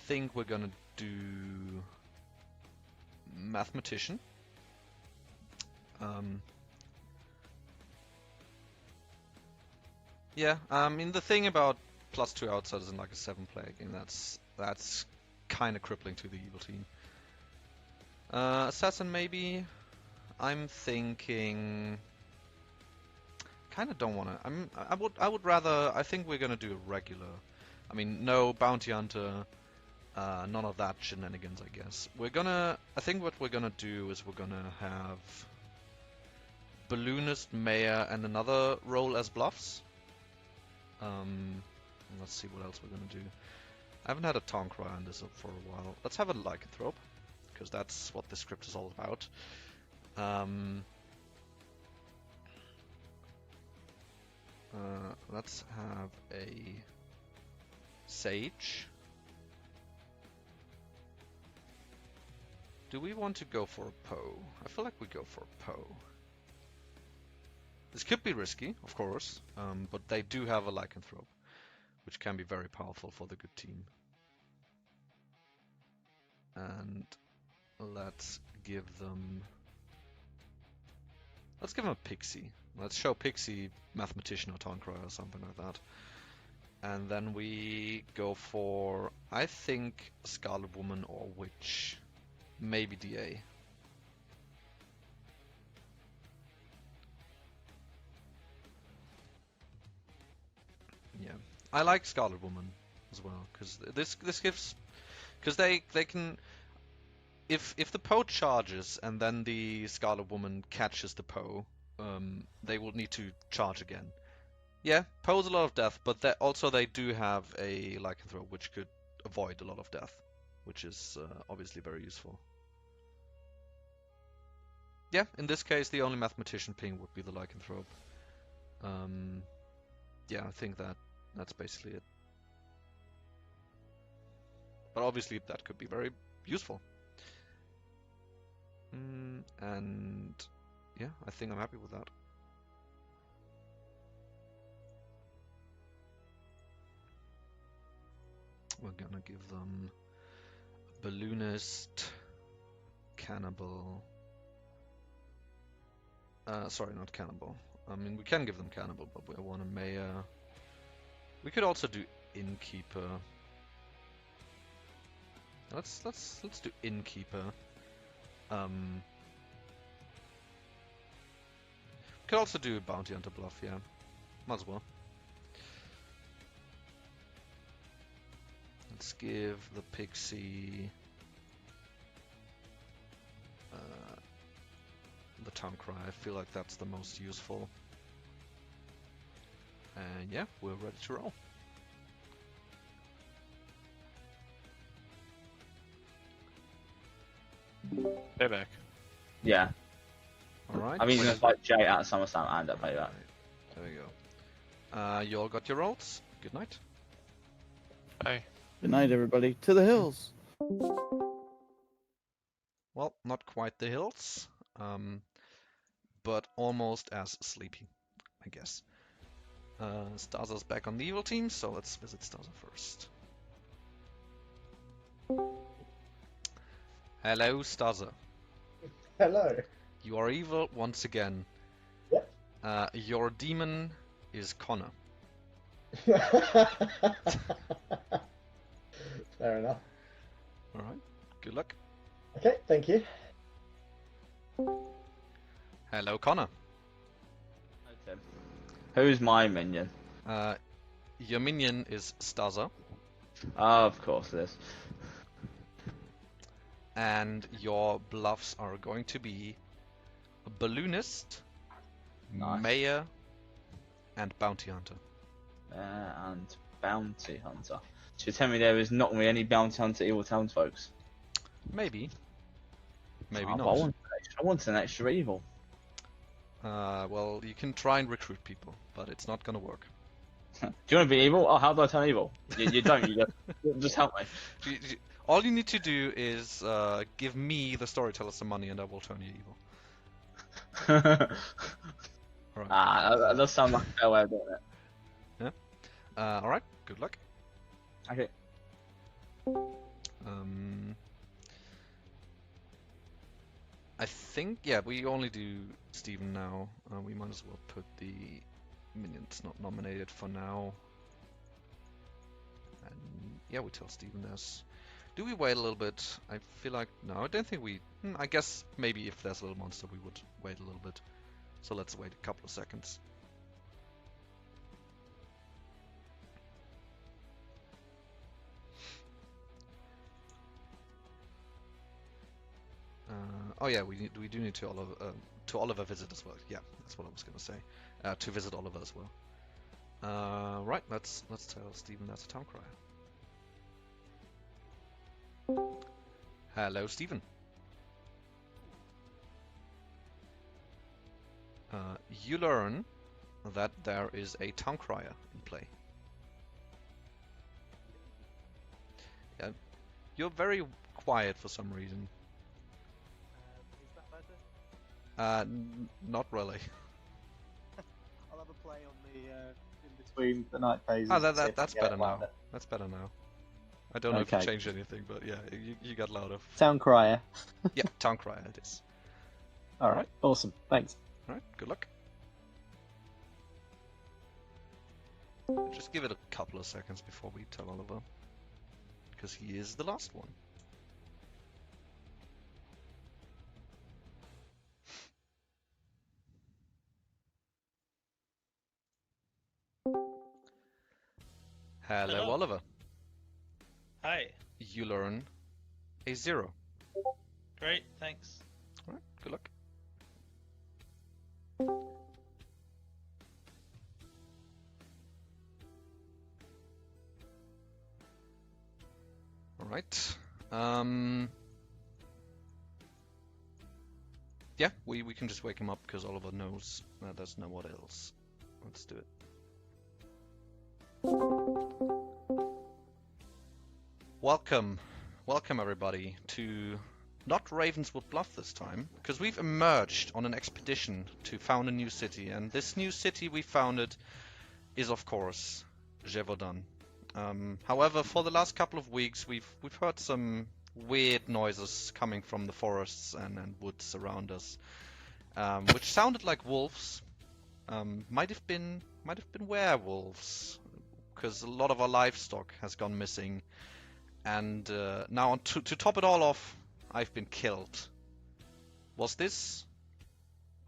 think we're gonna do mathematician. Yeah, I mean the thing about +2 outsiders in like a 7-player game, that's kind of crippling to the evil team. Assassin maybe. I'm thinking. Kind of don't want to. I would rather. I think we're gonna do a regular. I mean, no bounty hunter. None of that shenanigans, I guess. I think what we're gonna do is we're gonna have balloonist, mayor, and another role as bluffs. Let's see what else we're gonna do. I haven't had a town cry on this for a while. Let's have a lycanthrope, because that's what this script is all about. Let's have a sage. Do we want to go for a Poe? I feel like we go for a Poe. This could be risky, of course, but they do have a lycanthrope, which can be very powerful for the good team. And let's give them a pixie. Let's show pixie mathematician or town crier or something like that. And then we go for, I think, Scarlet Woman or Witch. Maybe DA. Yeah, I like Scarlet Woman as well, because this gives, because they can, if the Poe charges and then the Scarlet Woman catches the Poe, they will need to charge again. Yeah, Poe's a lot of death, but they do have a lycanthrope which could avoid a lot of death, which is obviously very useful. Yeah, in this case, the only mathematician ping would be the lycanthrope. Yeah, I think that's basically it. But obviously, that could be very useful. And yeah, I think I'm happy with that. We're gonna give them a balloonist, cannibal. Sorry, not cannibal. I mean, we can give them cannibal, but we want a mayor. We could also do innkeeper. Let's do innkeeper. Could also do bounty hunter bluff, yeah. Might as well. Let's give the pixie the town cry. I feel like that's the most useful. And yeah, we're ready to roll. Payback. Yeah. Alright. I'm either going to fight Jay at SummerSlam and at Payback. There we go. You all got your rolls. Good night. Bye. Good night, everybody. To the hills. Well, not quite the hills, but almost as sleepy, I guess. Staza's back on the evil team, so let's visit Staza first. Hello, Staza. Hello. You are evil once again. Yep. Your demon is Connor. Fair enough. Alright, good luck. Okay, thank you. Hello, Connor. Hi, Tim. Who's my minion? Your minion is Staza, Oh, of course it is. and your bluffs are going to be a balloonist, Nice. mayor, and bounty hunter. And bounty hunter. So you tell me there is not really any bounty hunter evil townsfolks? Maybe. Maybe But not. I want an extra evil. Well, you can try and recruit people, but it's not gonna work. Do you want to be evil? Oh, how do I turn evil? You don't. You just help me. All you need to do is give me, the storyteller, some money, and I will turn you evil. Alright. That does sound like a fair way of doing it. Alright, good luck. Okay. I think, yeah, we only do Stephen now. We might as well put the minions not nominated for now. And yeah, we tell Stephen this. Do we wait a little bit? I feel like, no, I don't think we... I guess maybe if there's a little monster we would wait a little bit. So let's wait a couple of seconds. Oh yeah, we do need to Oliver visit as well. Yeah, that's what I was gonna say. To visit Oliver as well. Right, let's tell Stephen that's a town crier. Hello, Stephen. You learn that there is a town crier in play. Yeah, you're very quiet for some reason. Is that better? Not really. I'll have a play on the in between the night phases. Oh, and see if I that's can get better it now. louder. That's better now. I don't know if you Okay. changed anything, but yeah, you got louder. Town crier. Yeah, town crier it is. All right. Awesome. Thanks. All right, good luck. Just give it a couple of seconds before we tell Oliver, because he is the last one. Hello, Hello. Oliver. Hi. You learn a 0. Great, thanks. All right, good luck. All right. Yeah, we can just wake him up because Oliver knows there's no one else. Let's do it. Welcome everybody to not Ravenswood Bluff this time, because we've emerged on an expedition to found a new city, and this new city we founded is of course Gévaudan. However, for the last couple of weeks we've heard some weird noises coming from the forests and woods around us, which sounded like wolves. Might have been werewolves, because a lot of our livestock has gone missing. And now, to top it all off, I've been killed. Was this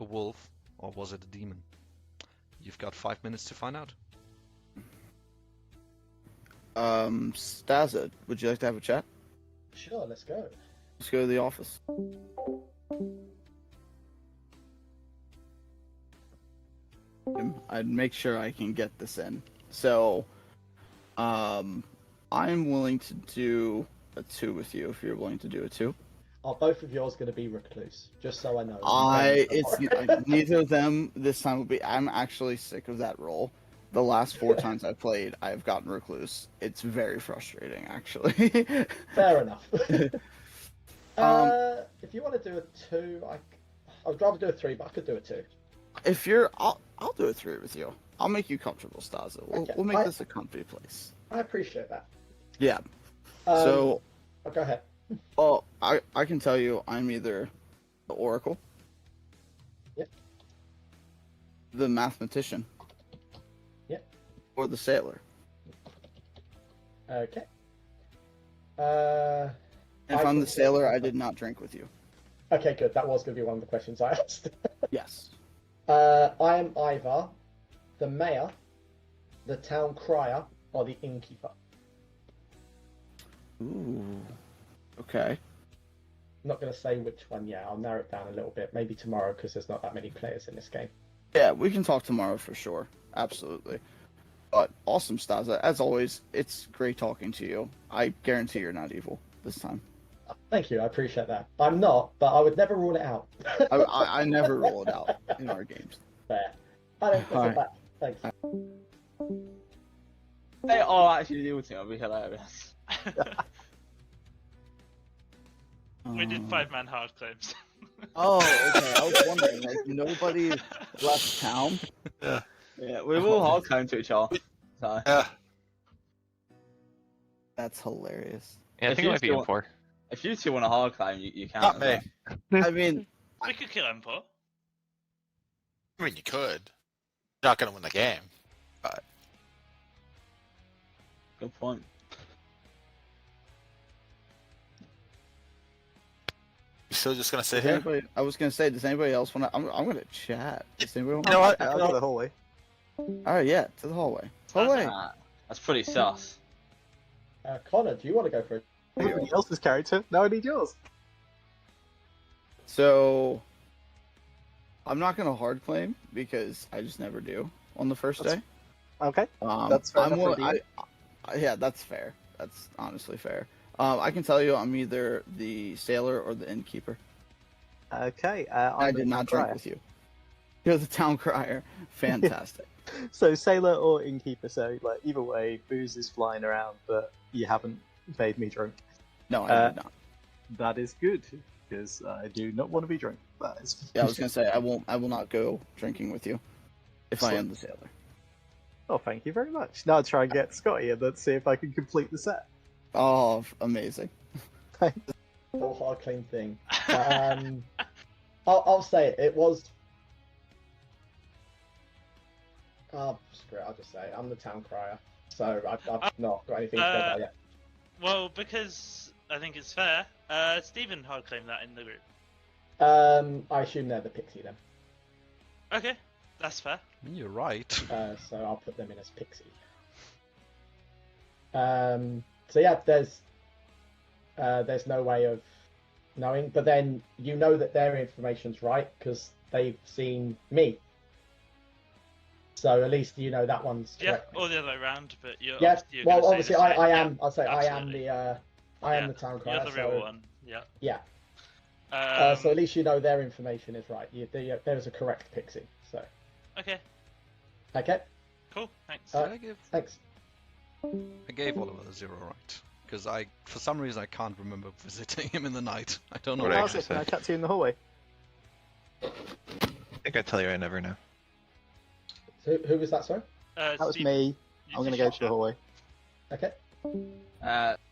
a wolf, or was it a demon? You've got 5 minutes to find out. Staza, would you like to have a chat? Sure, let's go. Let's go to the office. I'd make sure I can get this in. So, I'm willing to do a 2 with you if you're willing to do a 2. Are both of yours going to be recluse? Just so I know. Neither of them this time will be. I'm actually sick of that role. The last 4 times I've played, I've gotten recluse. It's very frustrating, actually. Fair enough. If you want to do a 2, I would rather do a 3, but I could do a 2. If you're, I'll do a 3 with you. I'll make you comfortable, Staza. Okay. We'll make this a comfy place. I appreciate that. Yeah. So, go ahead. well, I can tell you, I'm either the Oracle, Yep. the Mathematician, Yep. or the Sailor. Okay. If I'm the Sailor, I did not drink with you. Okay, good. That was going to be one of the questions I asked. Yes. I am either the mayor, the town crier, or the innkeeper. Ooh. Okay. I'm not going to say which one yet. I'll narrow it down a little bit. Maybe tomorrow, because there's not that many players in this game. Yeah, we can talk tomorrow for sure. Absolutely. But awesome, Staza. As always, it's great talking to you. I guarantee you're not evil this time. Thank you. I appreciate that. I'm not, but I would never rule it out. I never roll it out in our games. Fair. I don't Alright. back. Thanks. They are actually the ultimate. That'd be hilarious. We did 5-man hard claims. Oh, okay. I was wondering, like, nobody left town? Yeah, we've all hard claimed to each other. So. Yeah. That's hilarious. Yeah, I If think it you might be still in want- 4. If you 2 want a hard claim, you can. Not as me. well. I mean, We could kill Empor. I mean, you could. You're not going to win the game. Good point. You still just going to sit Does here? anybody, I was gonna say, does anybody else want to? I'm gonna chat. Does anybody want You know what? I'll go to the hallway. All right, yeah, to the hallway. Hallway. That's pretty sus. Connor, do you want to go for it? Anybody else's character? No, I need yours. So, I'm not gonna hard claim because I just never do on the first day. Okay. That's fair I'm enough willing, indeed. yeah, that's fair. That's honestly fair. I can tell you, I'm either the sailor or the innkeeper. Okay. I did not drink with you. You're the town crier. Fantastic. So sailor or innkeeper. So like either way, booze is flying around, but you haven't made me drunk. No, I did not. That is good because I do not want to be drunk. That is. Yeah, I was gonna say I will not go drinking with you if I am the sailor. Oh, thank you very much. Now I'll try and get Scotty and let's see if I can complete the set. Oh, amazing. Whole hard claim thing. I'll say it. It was. Screw it. I'll just say it. I'm the town crier, so I've not got anything to say about it yet. Well, because I think it's fair. Stephen hard claimed that in the group. I assume they're the pixie then. Okay, that's fair. You're right. So I'll put them in as pixie. So yeah, there's no way of knowing, but then you know that their information's right because they've seen me. So at least you know that one's correct. Yeah, or the other way around, but you're. Yeah, you're well, gonna say obviously the same. I Yeah, am. I'll say I am absolutely. I am the town crier. You're the real one. Yeah. Yeah. Um, So at least you know their information is right. There's a correct pixie. So. Okay. Okay. Cool. Thanks. Thanks. I gave Oliver a 0 right. Because for some reason, I can't remember visiting him in the night. I don't know What why. I How's it? Can I chat to you in the hallway? I think I tell you I never know. So who was that? Sorry. That was Steve, me. you I'm going to just go shut to the up. hallway. Okay.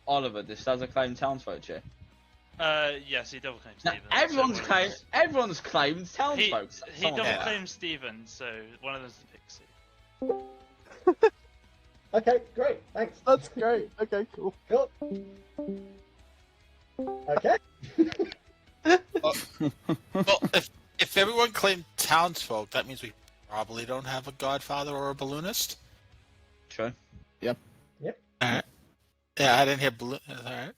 Oliver, this does a claim townsfolk here. Yes, he double claimed Now, Stephen. everyone's claimed townsfolk. He Someone double else. claimed Stephen, so one of them's the pixie. Okay. Great. Thanks. That's great. Okay, cool. Cool. Okay. Well, if everyone claimed townsfolk, that means we probably don't have a godfather or a balloonist. True. Alright. Yeah, I didn't hear balloon. Alright.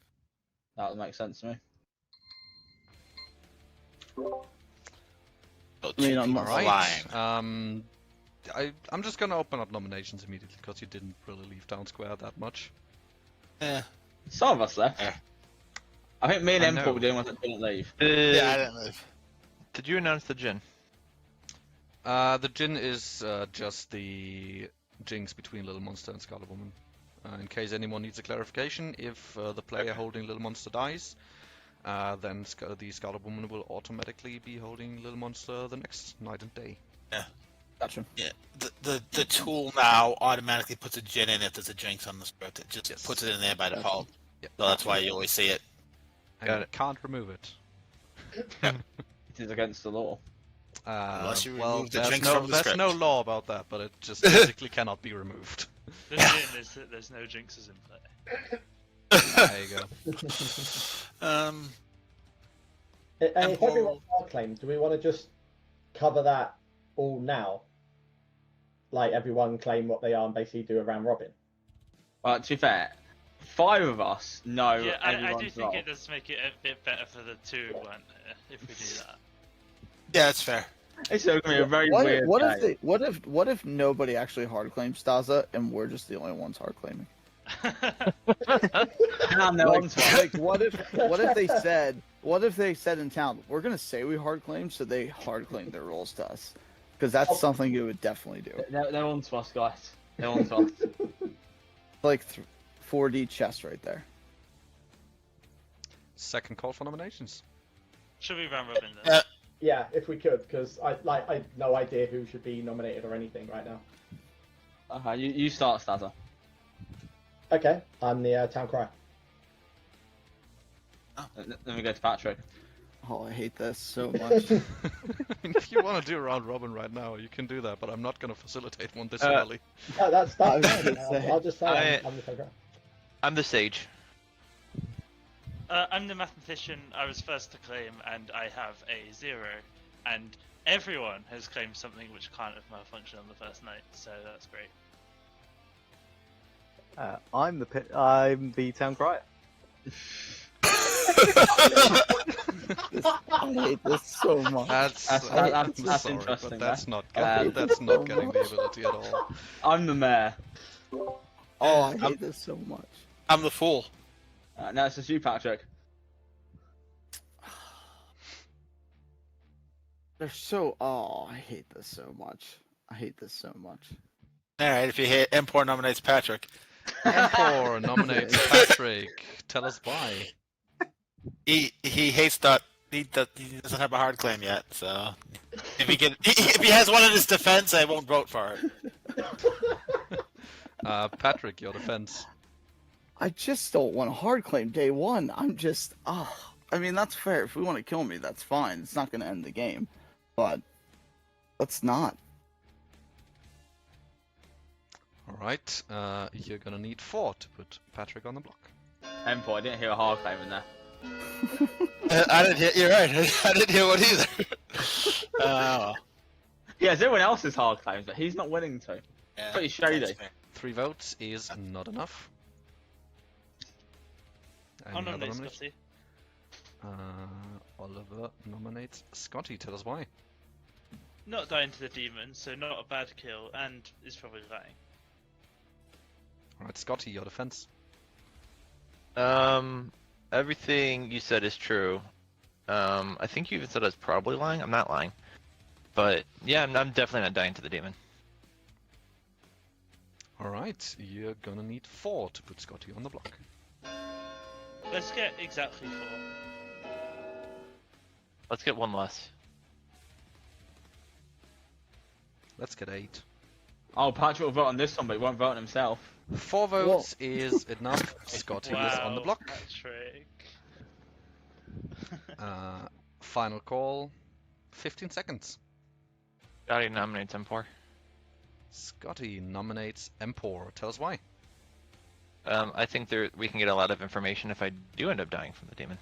That would make sense to me. So I mean, two I'm people not are Right. lying. I'm just gonna open up nominations immediately because you didn't really leave Town Square that much. Yeah. Some of us left. Yeah. I think me and I Empor know. were doing what I didn't leave. Yeah, I didn't live. Did you announce the gin? The Jin is just the jinx between Little Monster and Scarlet Woman. In case anyone needs a clarification, if the player holding Little Monster dies, then the Scarlet Woman will automatically be holding Little Monster the next night and day. Gotcha. Yeah. The tool now automatically puts a gin in if there's a jinx on the script. It just Yes. puts it in there by default. Yeah. So that's why you always see it. And Got you it. can't remove it. It is against the law. Unless you well, remove the there's jinx no from the there's script. no law about that, but it just physically cannot be removed. The gin is that there's no jinxes in play. There you go. And if Empor- everyone's hard claimed, do we want to just cover that all now? Like everyone claim what they are and basically do a round robin. But to be fair, 5 of us know Yeah, I do everyone's think role. it does make it a bit better for the 2 who weren't here if we do that. Yeah, that's fair. It's going to be a very What, weird what day. if what if nobody actually hard claims Staza and we're just the only ones hard claiming? And they're on to us. Like what if they said in town, we're gonna say we hard claim, so they hard claim their roles to us, because that's something you would definitely do. They're on to us, guys. They're on to us. Like 4D chess right there. Second call for nominations. Should we round robin then? Yeah, if we could, because I have no idea who should be nominated or anything right now. You start, Staza. Okay, I'm the town crier. Then we go to Patrick. Oh, I hate this so much. I mean, if you want to do a round robin right now, you can do that, but I'm not going to facilitate one this early. No, that's I was fine. gonna say, I'll just say I'm the figure. I'm the sage. I'm the mathematician. I was first to claim, and I have a 0. And everyone has claimed something which can't have malfunctioned on the first night, so that's great. I'm the town crier. I hate this so much. That's That's sorry, interesting, but that's man. that's not getting the ability at all. I'm the mayor. Oh, I hate this so much. I'm the fool. Now it's just you, Patrick. They're so. Oh, I hate this so much. I hate this so much. All right, if you hate Empor nominates Patrick. Empor nominates Patrick. Tell us why. He hates that. He doesn't have a hard claim yet, so if he has one in his defense, I won't vote for it. Patrick, your defense. I just don't want a hard claim day one. I'm just. I mean, that's fair. If we want to kill me, that's fine. It's not going to end the game. But let's not. Alright, you're gonna need 4 to put Patrick on the block. M4, I didn't hear a hard claim in there. I didn't hear. You're right. I didn't hear one either. Yeah, everyone else's hard claims, but he's not winning to. Yeah, Pretty shady. that's fair. 3 votes is not enough. I'll Any other nominate nomination? Scotty. Oliver nominates Scotty. Tell us why. Not dying to the demon, so not a bad kill, and is probably lying. Alright, Scotty, your defense. Everything you said is true. I think you even said I was probably lying. I'm not lying. But yeah, I'm definitely not dying to the demon. Alright, you're gonna need 4 to put Scotty on the block. Let's get exactly 4. Let's get one less. Let's get 8. Oh, Patrick will vote on this one, but he won't vote on himself. 4 votes is enough. Scotty Wow, is on the block. Patrick. Final call. 15 seconds. Scotty nominates M4. Scotty nominates Empor. Tell us why. I think we can get a lot of information if I do end up dying from the demon.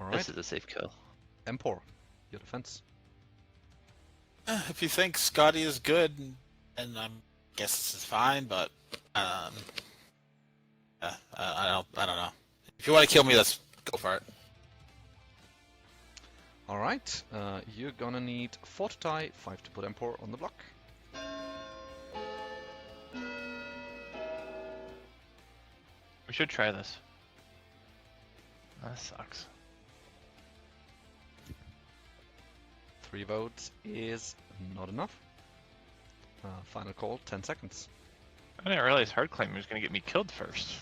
Alright, This is a safe kill. Empor, your defense. If you think Scotty is good, and I guess this is fine, but I don't know. If you want to kill me, let's go for it. Alright, you're gonna need 4 to tie, 5 to put Empor on the block. We should try this. That sucks. 3 votes is not enough. Final call, 10 seconds. I didn't realize hard claim was going to get me killed first.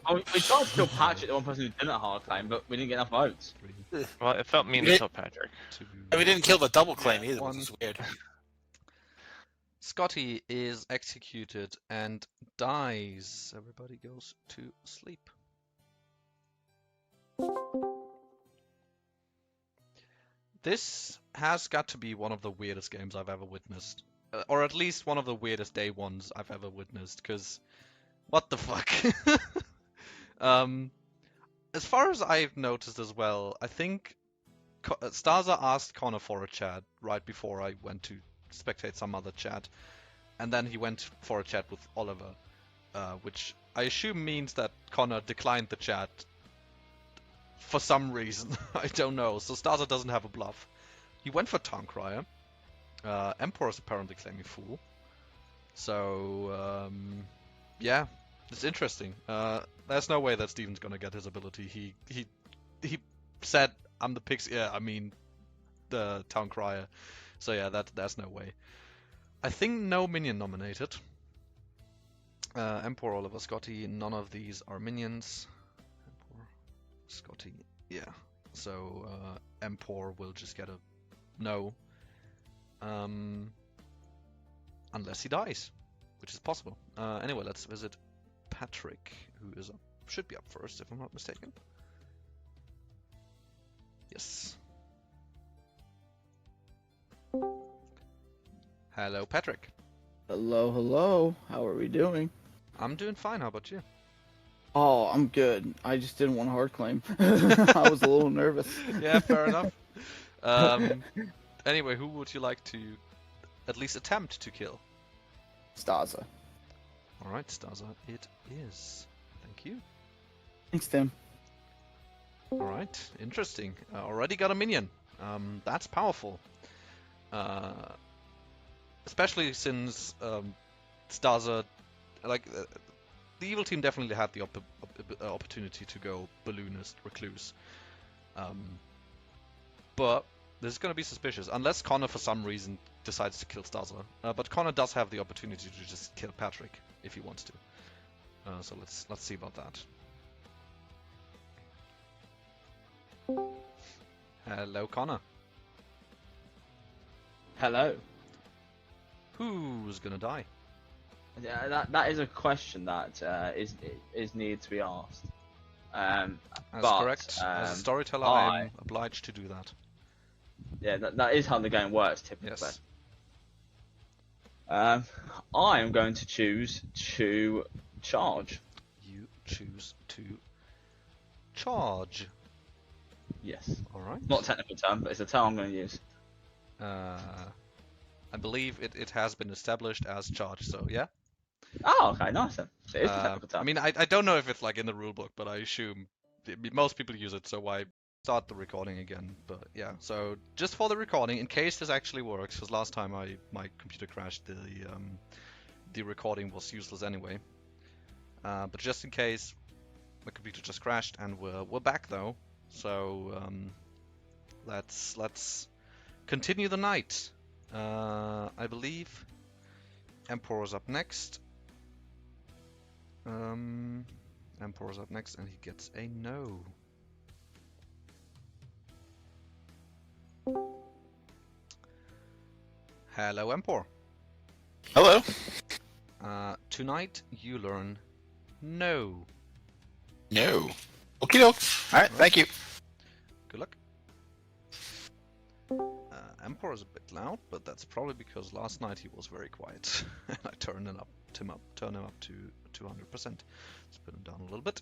Oh, we tried to kill Patrick, the one person who didn't hard claim, but we didn't get enough votes. 3, Well, it felt mean to kill Patrick. 2, And we didn't kill the double claim either, One. which is weird. Scotty is executed and dies. Everybody goes to sleep. This has got to be one of the weirdest games I've ever witnessed. Or at least one of the weirdest day ones I've ever witnessed, because what the fuck? As far as I've noticed as well, I think Starza asked Connor for a chat right before I went to spectate some other chat, and then he went for a chat with Oliver, which I assume means that Connor declined the chat for some reason. I don't know. So Starza doesn't have a bluff. He went for Town Crier. Emperor is apparently claiming Fool. So yeah, it's interesting. There's no way that Steven's gonna get his ability. He said, "I'm the pix." Yeah, I mean the Town Crier. So yeah, there's no way. I think no minion nominated. Emperor, Oliver, Scotty, none of these are minions. Emperor, Scotty, yeah. So Emperor will just get a no. Unless he dies, which is possible. Anyway, let's visit Patrick, who is should be up first, if I'm not mistaken. Yes. Hello, Patrick. Hello, hello. How are we doing? I'm doing fine. How about you? Oh, I'm good. I just didn't want to hard claim. I was a little nervous. Yeah, fair enough. Anyway, who would you like to at least attempt to kill? Staza. All right, Staza, it is. Thank you. Thanks, Tim. All right, interesting. Already got a minion. That's powerful. Especially since Staza, like the evil team definitely had the opportunity to go balloonist recluse. But this is going to be suspicious unless Connor for some reason decides to kill Staza. But Connor does have the opportunity to just kill Patrick if he wants to. So let's see about that. Hello, Connor. Hello. Who's gonna die? Yeah, that is a question that is needed to be asked. That's but, correct. As a storyteller, I I'm obliged to do that. Yeah, that is how the game works typically. Yes. I am going to choose to charge. You choose to charge. Yes. All right. Not a technical term, but it's a term I'm going to use. I believe it has been established as charge. So yeah. Oh, okay, nice then. It is the technical term. I mean, I don't know if it's like in the rulebook, but I assume most people use it. So why start the recording again? But yeah. So just for the recording, in case this actually works, because last time my computer crashed, the recording was useless anyway. But just in case, my computer just crashed, and we're back though. So let's continue the night. I believe Emperor's up next. Emperor's up next, and he gets a no. Hello, Emperor. Hello. Tonight you learn no. No. Okie doke. All right. Thank you. Good luck. Emperor's a bit loud, but that's probably because last night he was very quiet. I turned him up to 200%. Let's put him down a little bit.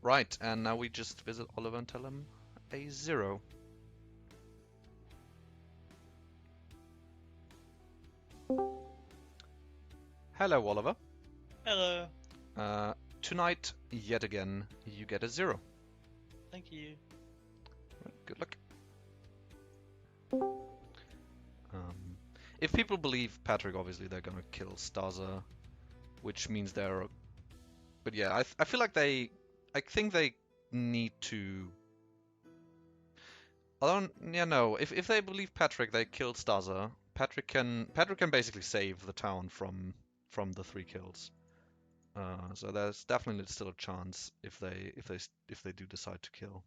Right, and now we just visit Oliver and tell him a 0. Hello, Oliver. Hello. Tonight, yet again, you get a 0. Thank you. Right, good luck. If people believe Patrick, obviously they're gonna kill Staza, which means they're. But yeah, I feel like I think they need to. No. If they believe Patrick, they killed Staza. Patrick can basically save the town from the 3 kills. So there's definitely still a chance if they do decide to kill.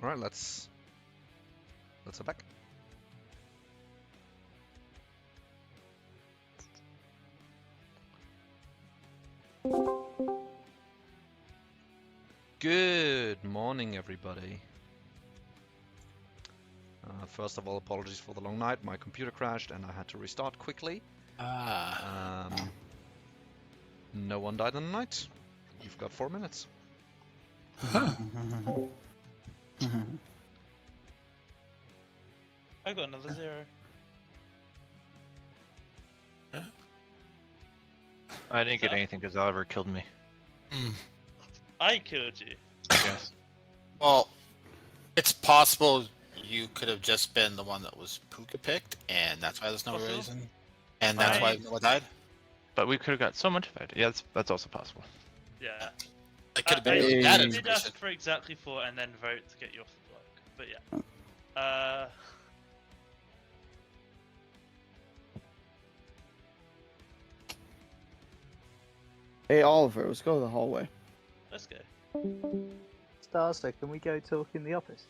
All right, let's head back. Good morning, everybody. First of all, apologies for the long night. My computer crashed and I had to restart quickly. No one died in the night. You've got 4 minutes. I got another 0. I didn't get anything because Oliver killed me. I killed you. Yes. Well, it's possible you could have just been the one that was Puka picked, and that's why there's no Possible. reason. And that's why Noah died. But we could have got so much fight. Yeah, that's also possible. Yeah. It could have been I really bad did information. ask for exactly 4 and then vote to get you off the block. But yeah. Hey, Oliver, let's go to the hallway. Let's go. Starster, can we go talk in the office?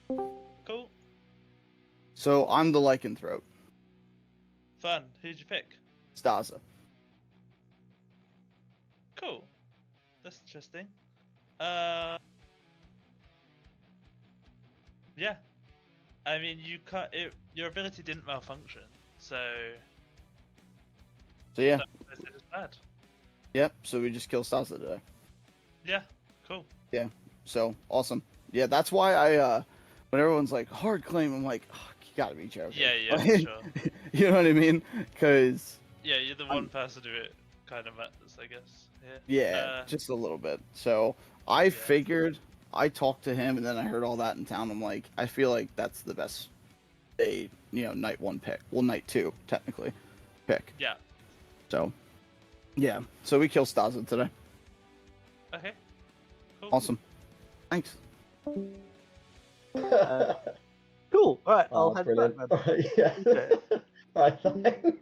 Cool. So I'm the lycanthrope. Fun. Who'd you pick? Staza. Cool. That's interesting. Yeah. I mean, you can't. Your ability didn't malfunction, so So yeah, it's bad. yep. So we just kill Staza today. Yeah. Cool. So awesome. Yeah, that's why I when everyone's like hard claim, I'm like, oh, you gotta be joking. Yeah, for sure. You know what I mean? Because Yeah, you're the one person who it kind of matters, I guess. yeah, just a little bit. So I figured, I talked to him, and then I heard all that in town. I'm like, I feel like that's the best night 1 pick. Well, night 2 technically pick. Yeah. So yeah, so we kill Staza today. Okay. Cool. Awesome. Thanks. Cool. All right, I'll Oh, head brilliant. back then. Yeah. Okay. Right, thanks.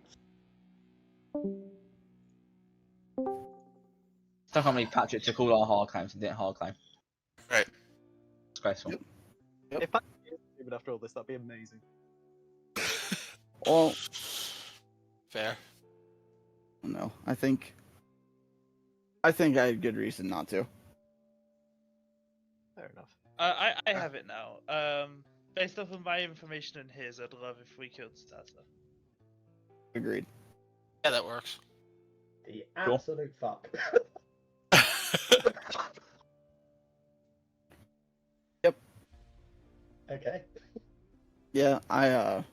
Still can't believe Patrick took all our hard claims and didn't hard claim. Right. Disgraceful. Yep. If I even after all this, that'd be amazing. Well, Fair. no, I think I had good reason not to. Fair enough. I have it now. Based off of my information and his, I'd love if we killed Staza. Agreed. Yeah, that works. The Cool. absolute fuck. Yep. Okay. Yeah, yeah.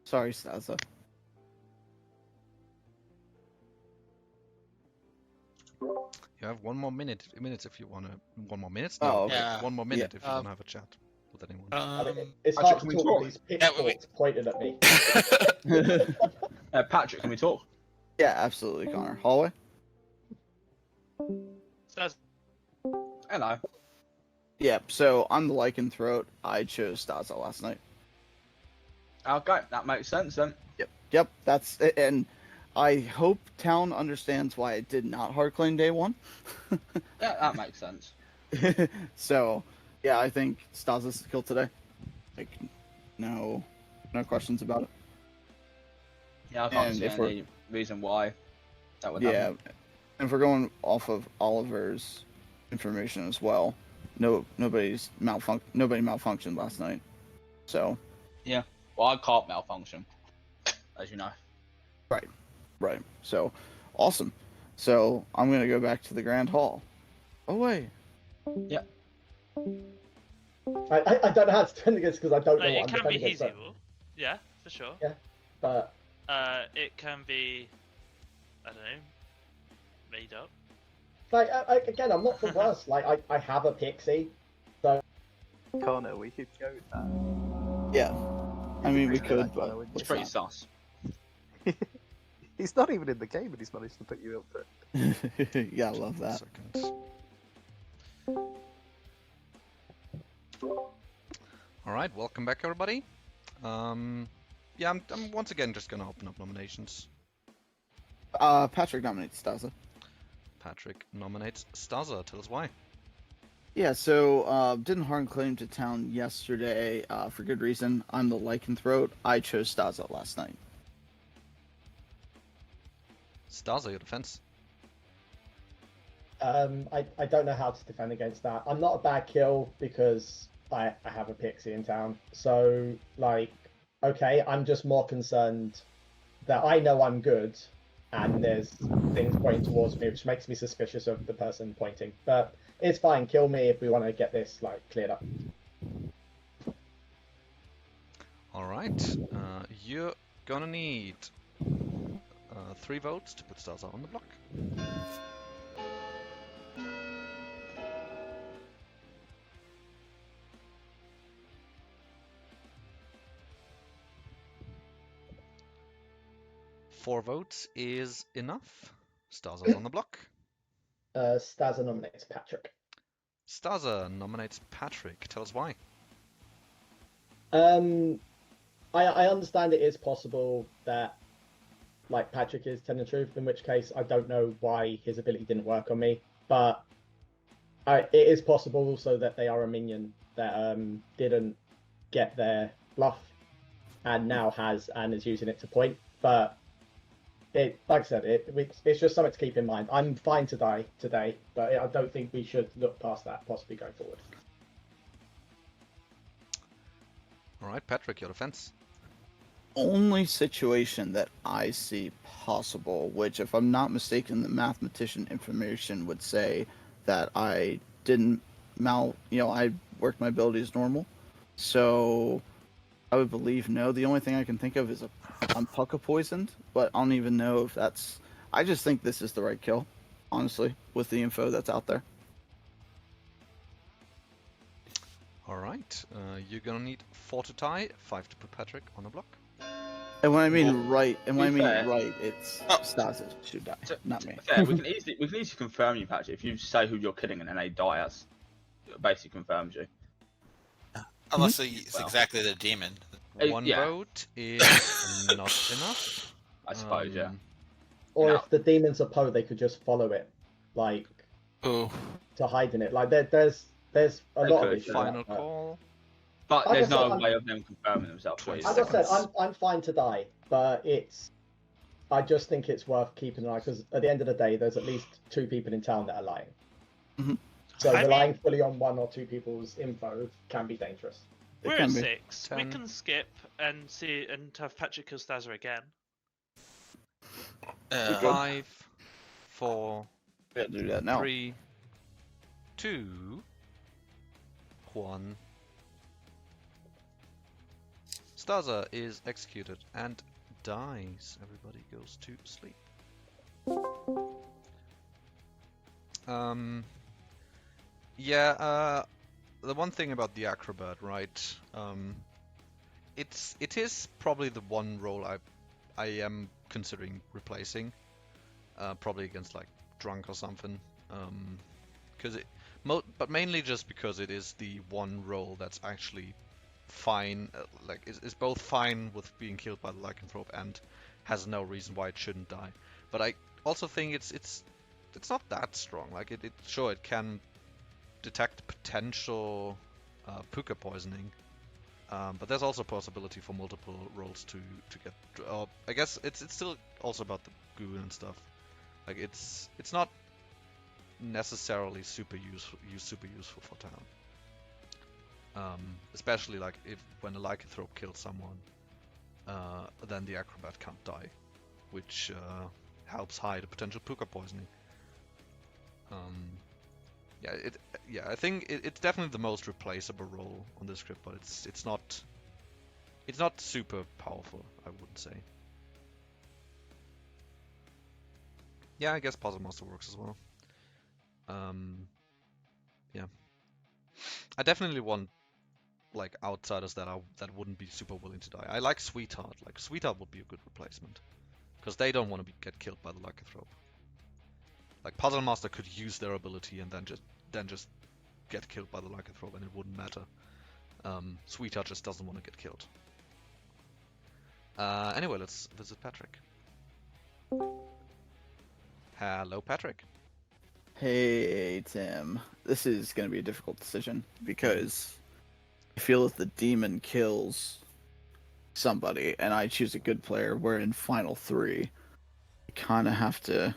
Sorry, Staza. You have 1 more minute if you want to. 1 more minute? Oh, No, okay. Yeah. 1 more minute if you Um, want to have a chat with anyone. I mean, Um, it's Patrick, hard to can we talk talk? with these Yeah, we- pitchforks pointed at me. Patrick, can we talk? Yeah, absolutely, Connor. Hallway? Staza. Hello. Yep, so I'm the lycanthrope. I chose Staza last night. Okay, that makes sense then. Yep, that's it. And I hope town understands why I did not hard claim day 1. Yeah, that makes sense. So, yeah, I think Staza's the kill today. Like, no questions about it. Yeah, I can't And see if we're- any reason why that would Yeah, happen. and if we're going off of Oliver's information as well, nobody malfunctioned last night. So, Well, I can't malfunction, as you know. right. So, awesome. So, I'm going to go back to the Grand Hall. Oh, wait. I don't know how to defend against because I don't know Like, what it I'm can be defending against. feasible. Yeah, for sure. But It can be, I don't know, made up. like again, I'm not the worst. Like I have a pixie. Connor, we could go with that. Yeah. I mean, we could, but It's pretty sus. He's not even in the game, and he's managed to put you up for it. you gotta love that. Seconds. All right, welcome back, everybody. Yeah, I'm once again just gonna open up nominations. Patrick nominates Staza. Patrick nominates Staza. Tell us why. Yeah, so didn't hard claim to town yesterday for good reason. I'm the lycanthrope. I chose Staza last night. Staza, your defense. I don't know how to defend against that. I'm not a bad kill because I have a pixie in town. So like, okay, I'm just more concerned that I know I'm good, and there's things pointing towards me, which makes me suspicious of the person pointing. But it's fine. Kill me if we want to get this like cleared up. All right, you're gonna need 3 votes to put Staza on the block. Four votes is enough. Staza's on the block. Staza nominates Patrick. Staza nominates Patrick. Tell us why. I understand it is possible that like Patrick is telling the truth, in which case I don't know why his ability didn't work on me. But it is possible also that they are a minion that didn't get their bluff and now has and is using it to point. But like I said, it's just something to keep in mind. I'm fine to die today, but I don't think we should look past that, possibly going forward. All right, Patrick, your defense. Only situation that I see possible, which, if I'm not mistaken, the mathematician information would say that I didn't I worked my abilities normal. So I would believe no. The only thing I can think of is I'm pucka poisoned, but I don't even know if that's. I just think this is the right kill, honestly, with the info that's out there. All right, you're gonna need 4 to tie, 5 to put Patrick on a block. And when I mean right, fair- it's Oh. Stas should die, not me. Fair, we can easily confirm you, Patrick. If you say who you're killing and then they die, that's it basically confirms you. Unless it's exactly the demon. One yeah. vote is not enough. I suppose, yeah. Or No. if the demons are Poe, they could just follow it, like Ooh. to hide in it. Like there's a They lot could, of issues. Final with that. call. But Like I there's no said, way of them confirming themselves. 20 either. As I said, seconds. I'm fine to die, but I just think it's worth keeping an eye, because at the end of the day, there's at least 2 people in town that are lying. Mhm. So I relying mean- fully on 1 or 2 people's info can be dangerous. It We're can at be. 6. 10. We can skip and have Patrick kill Stazza again. 5, 4, We gotta do that now. 3, 2, 1. Staza is executed and dies. Everybody goes to sleep. The one thing about the acrobat, right? It is probably the one role I am considering replacing. Probably against like drunk or something. But mainly just because it is the one role that's actually fine, is both fine with being killed by the lycanthrope and has no reason why it shouldn't die. But I also think it's not that strong. Like it can detect potential puka poisoning, but there's also a possibility for multiple rolls to get. I guess it's still also about the goo and stuff. Like it's not necessarily super useful for town. Especially like when a lycanthrope kills someone, then the acrobat can't die, which helps hide a potential puka poisoning. I think it's definitely the most replaceable role on this script, but it's not super powerful, I would say. Yeah, I guess Puzzle Master works as well. Yeah. I definitely want like outsiders that wouldn't be super willing to die. I like Sweetheart. Like Sweetheart would be a good replacement because they don't want to get killed by the lycanthrope. Like Puzzle Master could use their ability and then just get killed by the lycanthrope and it wouldn't matter. Sweetheart just doesn't want to get killed. Anyway, let's visit Patrick. Hello, Patrick. Hey, Tim. This is going to be a difficult decision because I feel if the demon kills somebody and I choose a good player, we're in final 3. I kind of have to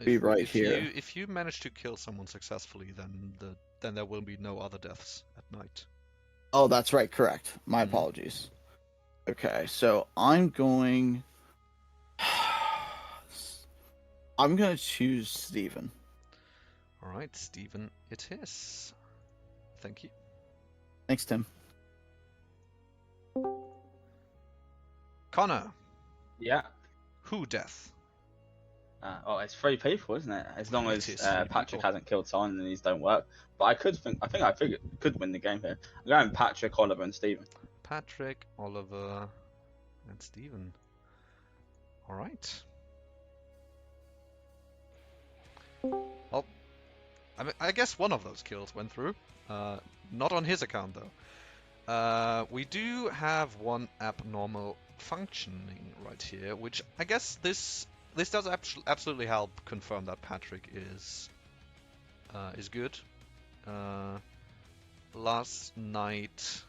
be right here. If you manage to kill someone successfully, then there will be no other deaths at night. Oh, that's right. Correct. My apologies. Okay, so I'm going to choose Steven. All right, Steven, it is. Thank you. Thanks, Tim. Connor, Yeah. who death? It's 3 people, isn't it? As long It as is 3 Patrick people. hasn't killed someone and these don't work. But I figure could win the game here. I'm going Patrick, Oliver, and Steven. Patrick, Oliver, and Steven. All right. Well, I guess one of those kills went through. Not on his account, though. We do have one abnormal functioning right here, which I guess this does absolutely help confirm that Patrick is good. Last night.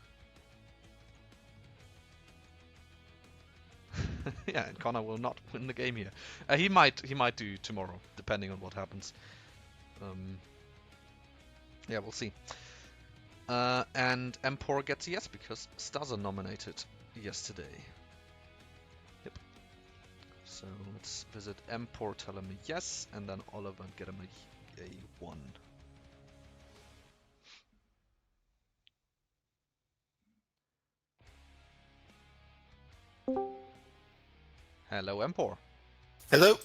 Yeah, and Connor will not win the game here. He might do tomorrow, depending on what happens. Yeah, we'll see. And Empor gets a yes because Staza nominated yesterday. Yep. So let's visit Empor, tell him a yes, and then Oliver get him a 1. Hello, Empor. Hello.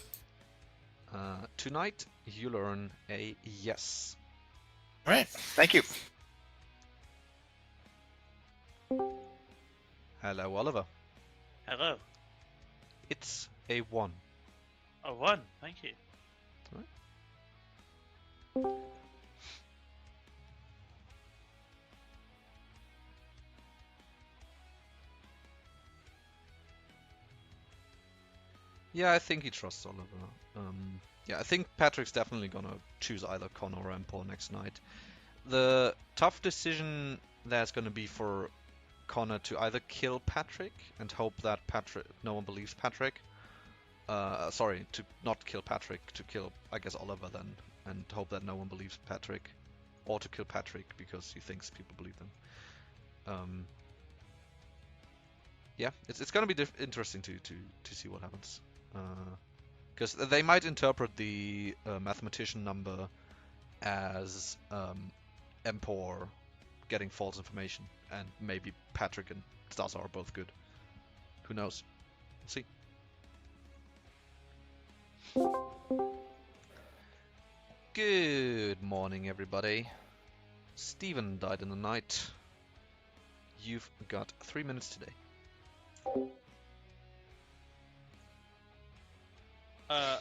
Tonight you learn a yes. All right. Thank you. Hello, Oliver. Hello. It's a 1. A 1. Thank you. Yeah, I think he trusts Oliver. Yeah, I think Patrick's definitely gonna choose either Connor or Empor next night. The tough decision there's gonna be for Connor to either kill Patrick and hope that no one believes Patrick. Sorry, to not kill Patrick, to kill, I guess, Oliver then, and hope that no one believes Patrick, or to kill Patrick because he thinks people believe them. Yeah, it's gonna be interesting to see what happens. Because they might interpret the mathematician number as Empor getting false information, and maybe Patrick and Staza are both good. Who knows? We'll see. Good morning, everybody. Steven died in the night. You've got 3 minutes today.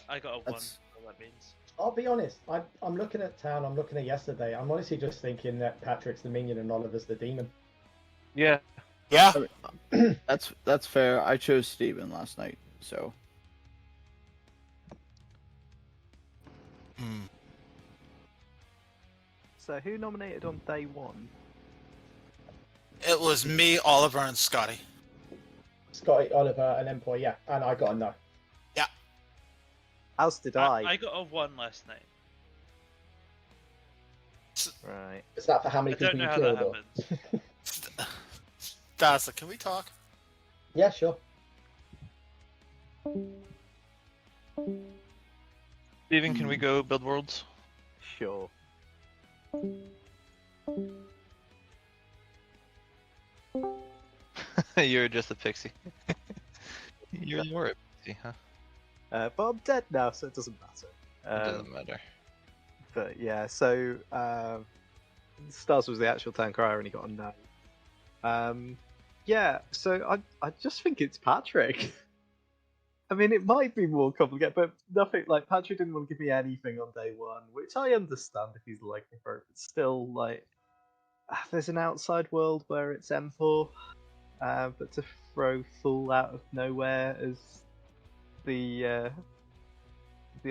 I got a 1. That's- What that means. I'll be honest. I'm looking at town. I'm looking at yesterday. I'm honestly just thinking that Patrick's the minion and Oliver's the demon. Yeah. Yeah. That's fair. I chose Steven last night, so Hmm. So who nominated on day 1? It was me, Oliver, and Scotty. Scotty, Oliver, and Empor. Yeah, and I got a no. As did I. I got a 1 last night. Right. Is that for how many I don't people know you how that killed? happened. Daza, can we talk? Yeah, sure. Steven, can we go build worlds? Sure. You're just a pixie. You really were a pixie, huh? But I'm dead now, so it doesn't matter. It doesn't matter. But yeah, so Stars was the actual town crier and he got a no. Yeah, so I just think it's Patrick. I mean, it might be more complicated, but nothing like Patrick didn't want to give me anything on day 1, which I understand if he's likely for it. But still, like, there's an outside world where it's Empor, but to throw full out of nowhere as the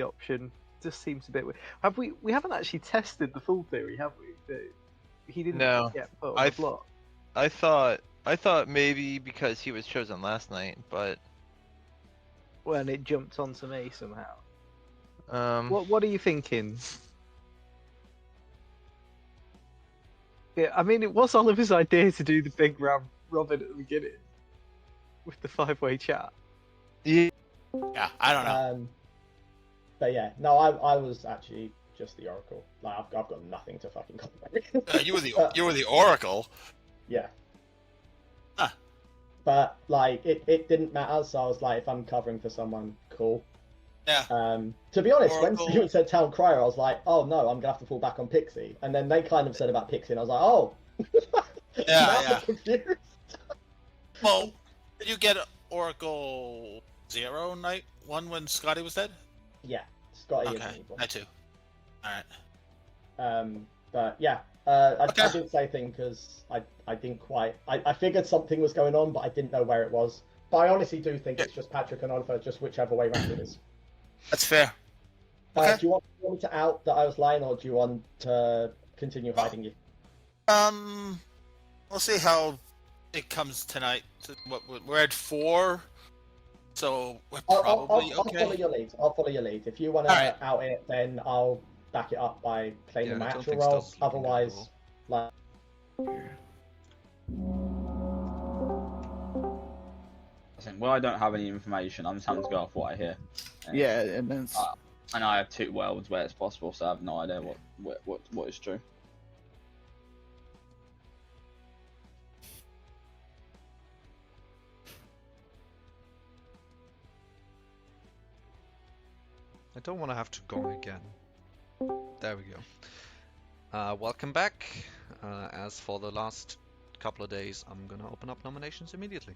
option just seems a bit weird. We haven't actually tested the full theory, have we? That he didn't No. get put on the block. I thought maybe because he was chosen last night, but When it jumped onto me somehow. um, What are you thinking? Yeah, I mean, it was Oliver's idea to do the big round robin at the beginning with the 5-way chat. yeah, Yeah, I don't know. But yeah, no, I was actually just the Oracle. Like I've got nothing to fucking comment. You were the Oracle. Yeah. Huh. But like it didn't matter, so I was like, if I'm covering for someone, cool. Yeah. To be honest, Oracle. when Steven said Town Crier, I was like, oh no, I'm gonna have to fall back on Pixie. And then they kind of said about Pixie, and I was like, oh. Yeah, Now yeah. I'm confused. Well, did you get Oracle 0 night 1 when Scotty was dead? Yeah, Scotty is Okay, evil. I too. All right. But yeah, I didn't say anything because I didn't quite. I figured something was going on, but I didn't know where it was. But I honestly do think it's just Patrick and Oliver, just whichever way round it is. That's fair. Okay. Do you want me to out that I was lying, or do you want to continue hiding you? We'll see how it comes tonight. We're at 4 So we're I'll probably follow okay. your lead. I'll follow your lead. If you want Alright. to out it, then I'll back it up by claiming Yeah, my I don't actual think role. Stars is looking good at Otherwise, like I think, well, I don't have any information. I'm just having to go off what I hear. Yeah, and then it's, And I have two worlds where it's possible, so I have no idea what is true. I don't want to have to go again. There we go. Welcome back. As for the last couple of days, I'm gonna open up nominations immediately.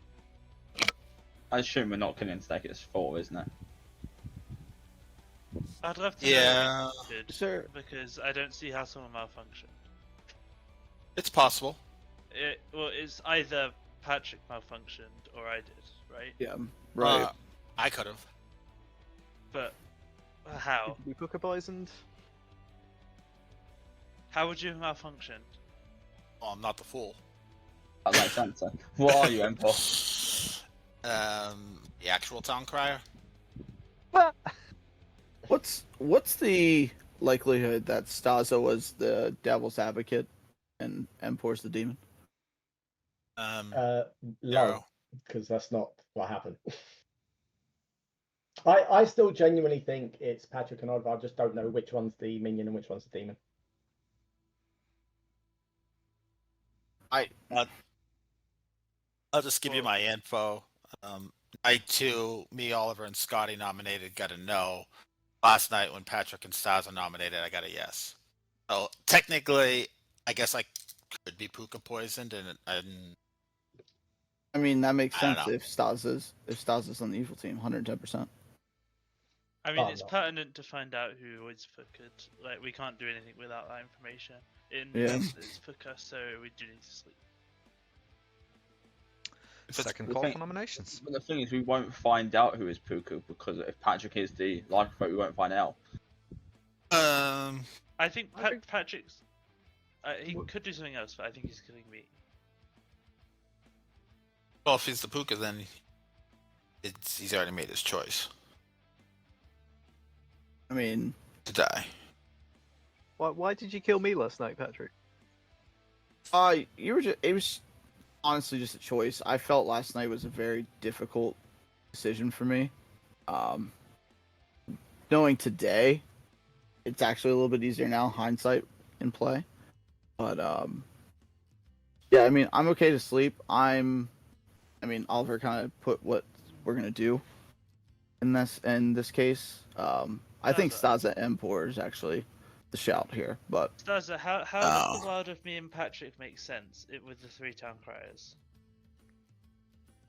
I assume we're not killing Steak, it's 4, isn't it? I'd love to Yeah. know if you did, sir. because I don't see how someone malfunctioned. It's possible. Well, it's either Patrick malfunctioned or I did, right? Yeah, right. I could have. But how? Did you be Booker poisoned? How would you have malfunctioned? Well, I'm not the fool. That makes sense. Then. What are you, Emperor? The actual town crier. What's the likelihood that Staza was the devil's advocate and Empor's the demon? low, Zero. because that's not what happened. I still genuinely think it's Patrick and Oliver. I just don't know which one's the minion and which one's the demon. I'll just give you my info. Night 2, me, Oliver, and Scotty nominated got a no. Last night when Patrick and Staza nominated, I got a yes. So technically, I guess I could be Puka poisoned, and I mean, that makes I don't sense know. if Staza's on the evil team, 110%. I mean, Oh, it's no. pertinent to find out who is Fuka. Like, we can't do anything without that information. Yeah. It's Fuka, so we do need to sleep. Second the call thing- for nominations. But the thing is, we won't find out who is Puku because if Patrick is the lycanthrope, we won't find out. I think I think- Patrick's. He could do something else, but I think he's killing me. well, if he's the Puka, then he's already made his choice I mean, to die. Why did you kill me last night, Patrick? it was honestly just a choice. I felt last night was a very difficult decision for me. Knowing today, it's actually a little bit easier now, hindsight in play. But yeah, I mean, I'm okay to sleep. Oliver kind of put what we're gonna do in this case. I think Staza Empor is actually the shout here, but Staza, how does the world of me and Patrick make sense with the 3 town criers?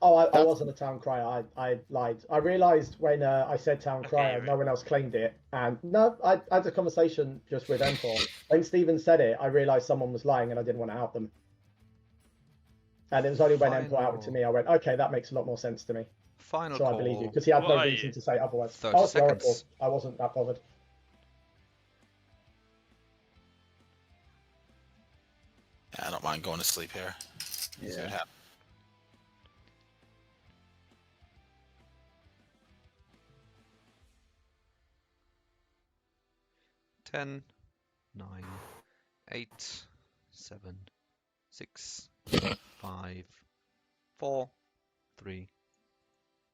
Oh, I wasn't a town crier. I lied. I realised when I said town crier, right. no one else claimed it. And no, I had a conversation just with Empor. When Stephen said it, I realised someone was lying and I didn't want to out them. And it was only when Empor outed to me, I went, okay, that makes a lot more sense to me. Final So call. I believe you, because he had What no are reason you? to say otherwise. 30 I was the Oracle. seconds. I wasn't that bothered. Yeah, I don't mind going to sleep here. See what yeah. happens. Ten, 9, 8, 7, 6, 5, 4, 3,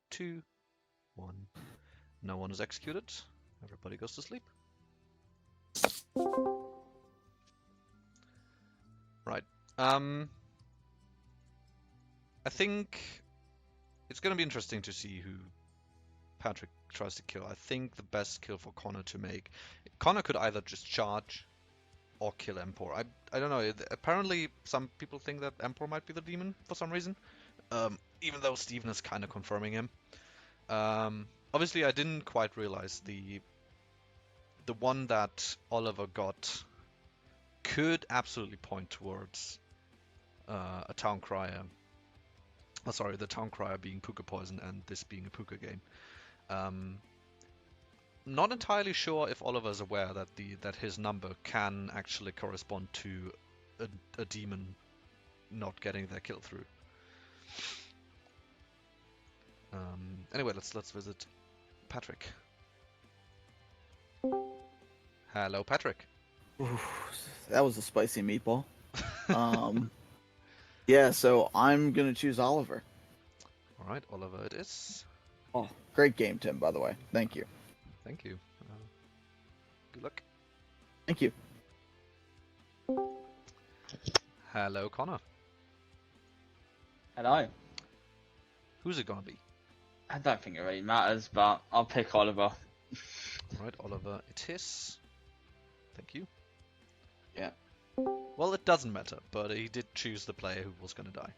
2, 1. No one is executed. Everybody goes to sleep. Right. I think it's gonna be interesting to see who Patrick tries to kill. I think the best kill for Connor to make. Connor could either just charge or kill Empor. I don't know. Apparently, some people think that Empor might be the demon for some reason. Even though Steven is kind of confirming him. Obviously, I didn't quite realize the one that Oliver got could absolutely point towards a town crier. Oh, sorry, the town crier being Puka poison and this being a Puka game. Not entirely sure if Oliver's aware that his number can actually correspond to a demon not getting their kill through. Anyway, let's visit Patrick. Hello, Patrick. Oof, that was a spicy meatball. Yeah, so I'm gonna choose Oliver. All right, Oliver, it is. Oh, great game, Tim. By the way, thank you. Thank you. Good luck. Thank you. Hello, Connor. Hello. Who's it gonna be? I don't think it really matters, but I'll pick Oliver. All right, Oliver, it is. Thank you. Yeah. Well, it doesn't matter, but he did choose the player who was gonna die.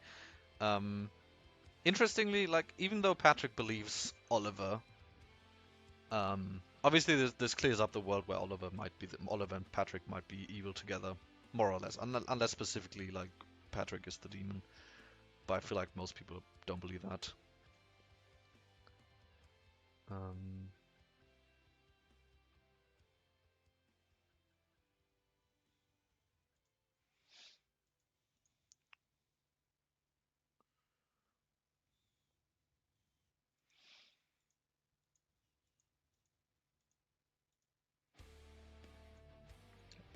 Interestingly, like even though Patrick believes Oliver, obviously this clears up the world where Oliver and Patrick might be evil together, more or less, unless specifically like Patrick is the demon. But I feel like most people don't believe that.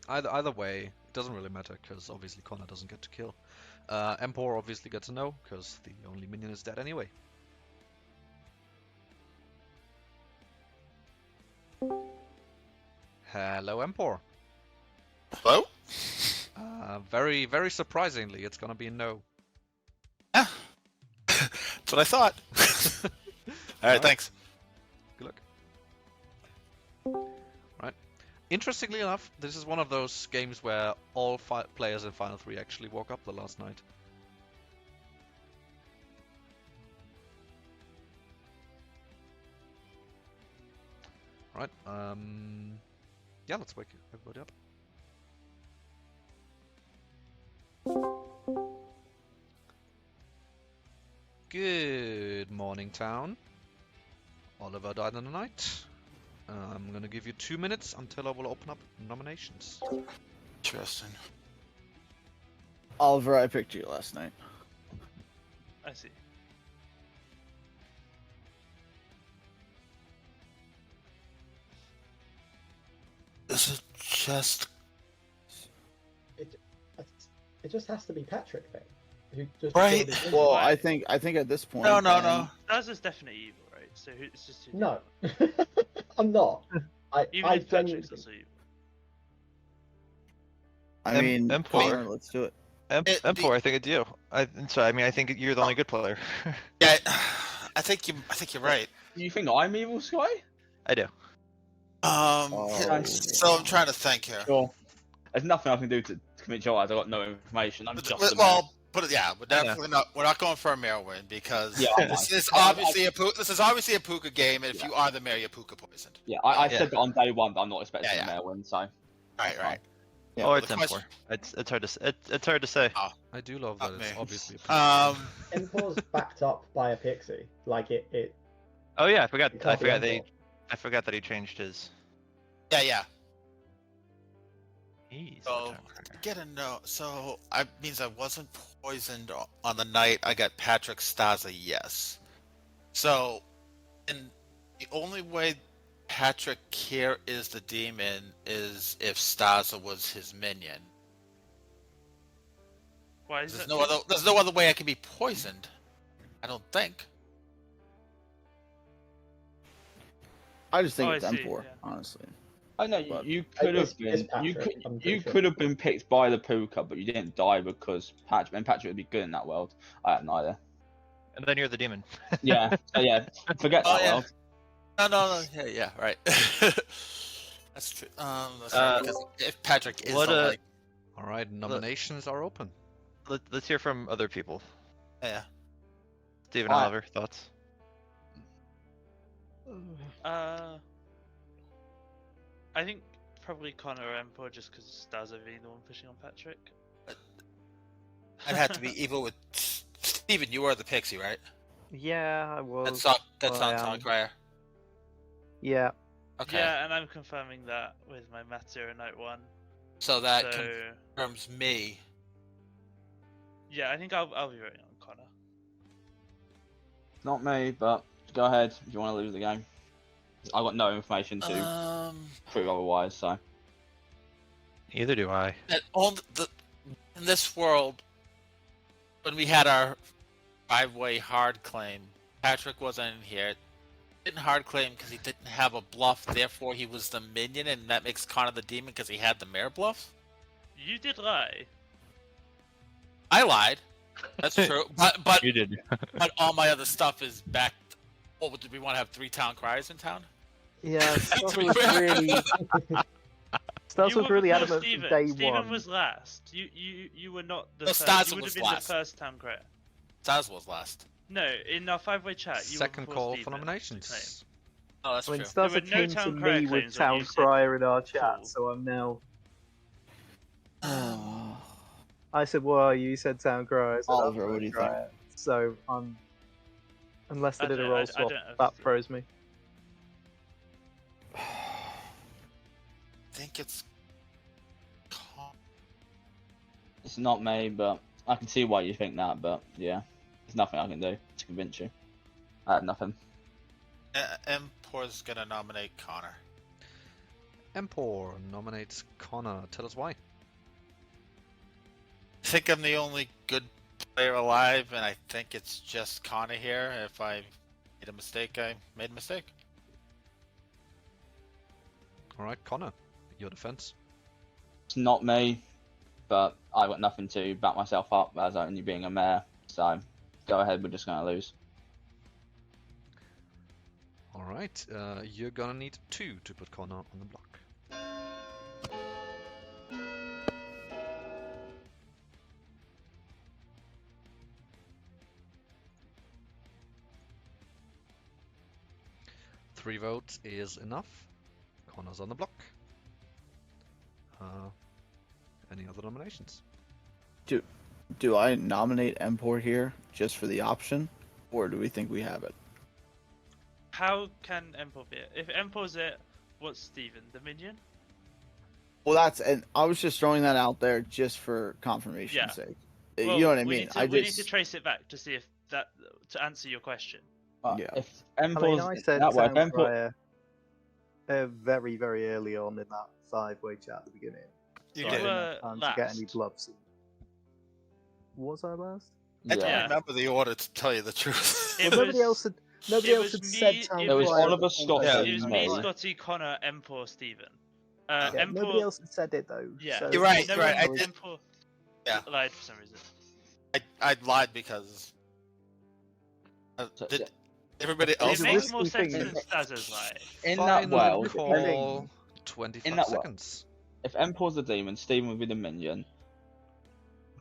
Either way, it doesn't really matter because obviously Connor doesn't get to kill. Empor obviously gets a no because the only minion is dead anyway. Hello, Empor. Hello? Very, very surprisingly, it's gonna be a no. Yeah. That's what I thought. Alright, thanks. Good luck. Right. Interestingly enough, this is one of those games where all players in Final 3 actually woke up the last night. Right. Yeah, let's wake everybody up. Good morning, town. Oliver died in the night. I'm gonna give you 2 minutes until I will open up nominations. Interesting. Oliver, I picked you last night. I see. This is just... It just has to be Patrick then. Who just Right. killed his Well, enemy. I think at this point. No. Stars is definitely evil, right? So it's just who. No, I'm not. Even I if Patrick's genuinely. also evil. I mean, Empor. Connor, let's do it. Empor, I think it's you. I think you're the only good player. Yeah, I think you're right. You think I'm evil, Sky? I do. So I'm trying to think here. Sure. There's nothing I can do to convince your eyes. I got no information. I'm just a man. Well, put it. Yeah, we're definitely not. We're not going for a mayor win because this is obviously a Puka game, and if you are the mayor, you're Puka poisoned. Yeah, I said that on day one, but I'm not expecting Yeah. a mayor win. So Right. Yeah, Oh, it's the question- Empor. It's hard to say. I do love that Not it's me. obviously a Empor's backed up by a pixie. Like it. Oh yeah, I forgot. It can't be Empor. I forgot that he changed his. Yeah. He's So get a no. So I means I wasn't poisoned on the night. I got Patrick Staza. Yes. So, and the only way Patrick here is the demon is if Staza was his minion. Why is There's it? there's no other way I can be poisoned. I don't think. I just think Oh, it's I see, Empor, yeah. honestly. I know But you could have it's been. Patrick, I'm pretty You sure. could have been picked by the Puka, but you didn't die because Patrick. And Patrick would be good in that world. I have no idea. And then you're the demon. Yeah. Forget Oh, that yeah. world. No. Yeah. Right. That's true. That's right, because if Patrick is like, All right, nominations are open. Let's hear from other people. yeah. Steven, Alright. Oliver, thoughts? I think probably Connor or Empor just because Stars are being the one pushing on Patrick. I'd have to be evil with Steven. You are the pixie, right? Yeah, I was. That's I on am. Sonic Crier. Yeah. Okay. Yeah, and I'm confirming that with my Math Zero Night 1. So that So, confirms me. yeah, I think I'll be voting on Connor. Not me, but Go ahead if you want to lose the game. I've got no information to prove otherwise, so. Neither do I. In this world, when we had our 5-way hard claim, Patrick wasn't in here. Didn't hard claim because he didn't have a bluff, therefore he was the minion, and that makes Connor the demon because he had the mayor bluff. You did lie. I lied. That's true. But You did. but all my other stuff is back. Oh, do we want to have 3 town criers in town? Yeah, Stars To be was fair. really. Stars You was were really before adamant Steven. from day Steven one. was last. You were not the No, first. Stars You would was have been last. the first town crier. Taz was last. No, in our 5-way chat, you Second were before call Steven for to nominations. Oh, that's When true. Stars There were no came town to crier me with claims when Town you said Crier in our fool. chat, so I'm now. Oh. I said, "Well, you said Town Crier." I said, Oliver, "I'm what do you Town Crier." So I'm. Unless they I did a don't- roll I swap, don't have that to- froze me. I think it's. It's not me, but I can see why you think that, but yeah. There's nothing I can do to convince you. I have nothing. Empor's gonna nominate Connor. Empor nominates Connor. Tell us why. I think I'm the only good player alive, and I think it's just Connor here. If I made a mistake, I made a mistake. All right, Connor, your defense. It's not me, but I've got nothing to back myself up as only being a mayor. So go ahead, we're just going to lose. All right, you're gonna need 2 to put Connor on the block. Three votes is enough. Connor's on the block. Any other nominations? Do I nominate Empor here just for the option, or do we think we have it? How can Empor be it? If Empor's it, what's Steven? The minion? Well, and I was just throwing that out there just for confirmation's Yeah. sake. Well, You know what I we mean? Need to, I we just need to trace it back to see if that to answer your question. Yeah. If I mean, Empor's I said that way, Town if Empor, Crier very, very early on in that 5-way chat at the beginning. You So I did. didn't were have time to get any last. bluffs. Was I last? I don't Yeah. remember the order, to tell you the truth. It Well, nobody was- else had. Nobody it else was had me- said Town it it was Crier. Oliver Scott Yeah. It was me, me. Scotty, Connor, Empor, Steven. Yeah, Empor, nobody else had said it though. Yeah, so You're right, No you're right, one- I did- Empor Yeah. lied for some reason. I lied because. So- Did everybody It else a makes lie? risky more sense thing. than Staz's lie. In that Final world, call. 25 in that world. seconds. if Empor's the demon, Steven would be the minion.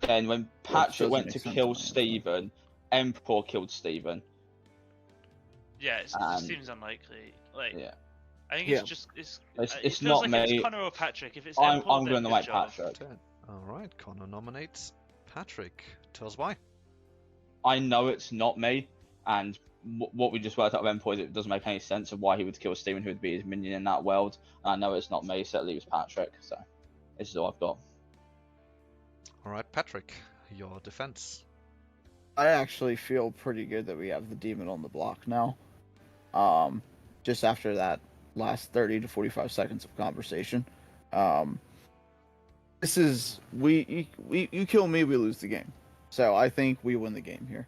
Then when Which Patrick doesn't went make to sense kill to me. Steven, Empor killed Steven. Yeah, it Um, seems unlikely. Like, Yeah. I think Yeah. it's just It's it feels not like me. it's Connor or Patrick. If it's I'm Empor, then going to good like job. Patrick. All right, Connor nominates Patrick. Tell us why. I know it's not me, and what we just worked out of Empor is it doesn't make any sense of why he would kill Steven, who would be his minion in that world. And I know it's not me, so it leaves Patrick. So this is all I've got. All right, Patrick, your defense. I actually feel pretty good that we have the demon on the block now. Just after that last 30 to 45 seconds of conversation. This is you kill me, we lose the game. So I think we win the game here.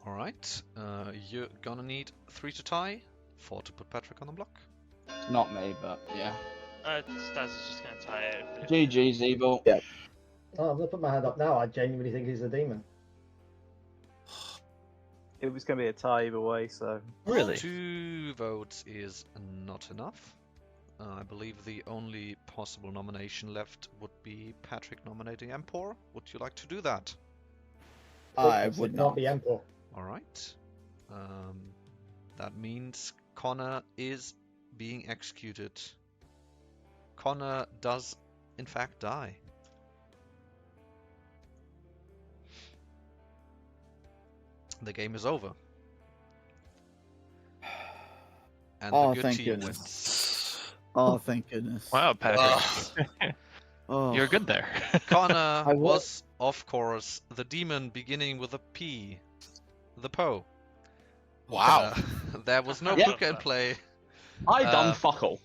All right, you're gonna need 3 to tie, 4 to put Patrick on the block. It's not me, but yeah. Staz is just gonna tie it. GG's evil. Oh, I'm gonna put my hand up now. I genuinely think he's a demon. It was going to be a tie either way, so. Really? 2 votes is not enough. I believe the only possible nomination left would be Patrick nominating Empor. Would you like to do that? I Obviously would it not. can't be Empor. All right. That means Connor is being executed. Connor does, in fact, die. The game is over. And Oh, the good thank team goodness. wins. Oh, thank goodness. Wow, Patrick. Oh. You're good there. Connor I was, of course, the demon beginning with a P. the Poe. Wow. There was no Yeah. Puka in play. I done Uh, fuck all.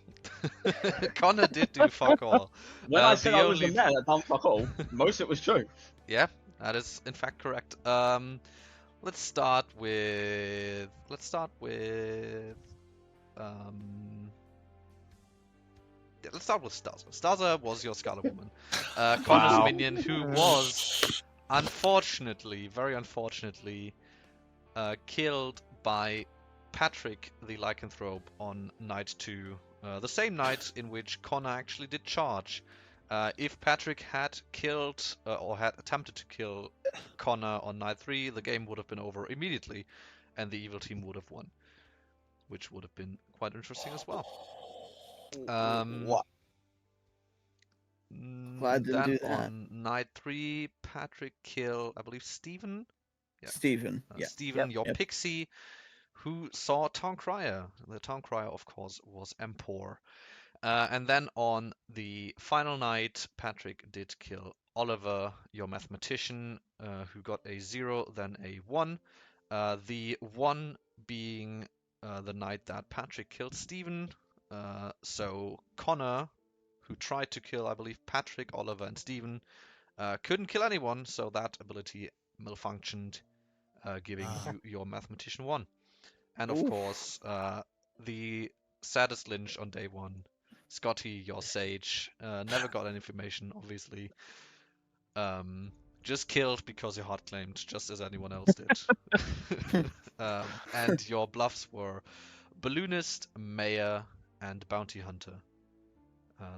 Connor did do fuck all. When I said the I was the only- mayor that done fuck all, most of it was true. Yeah, that is in fact correct. Let's start with. Yeah, let's start with Staza. Staza was your Scarlet Woman. Connor's Wow. minion, who was unfortunately, very unfortunately, killed by Patrick the Lycanthrope on night 2. The same night in which Connor actually did charge. If Patrick had killed or had attempted to kill Connor on night 3, the game would have been over immediately, and the evil team would have won, which would have been quite interesting as well. What? Glad didn't Then do that. on night 3, Patrick killed, I believe, Steven. Yeah. Steven. Yeah. Steven, your Yep. pixie, who saw Town Crier. The Town Crier, of course, was Empor. And then on the final night, Patrick did kill Oliver, your mathematician, who got a 0, then a 1. The 1 being the night that Patrick killed Steven. So Connor, who tried to kill, I believe, Patrick, Oliver, and Steven, couldn't kill anyone, so that ability malfunctioned, giving you your mathematician 1. And of Oof. course, the saddest lynch on day 1, Scotty, your sage, never got any information, obviously. Just killed because your heart claimed, just as anyone else did. And your bluffs were Balloonist, Mayor, and Bounty Hunter.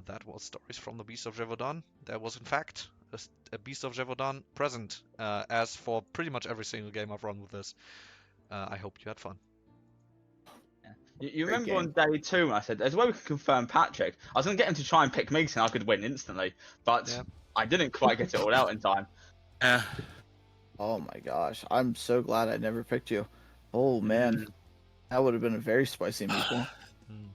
That was Stories from the Beast of Gévaudan. There was, in fact, a Beast of Gévaudan present, as for pretty much every single game I've run with this. I hope you had fun. You Great remember on day 2 when I said there's a way we can confirm Patrick? I was going to get him to try and pick me so I could win instantly, but Yeah. I didn't quite get it all out in time. Eh. Oh my gosh. I'm so glad I never picked you. Oh man. That would have been a very spicy meatball.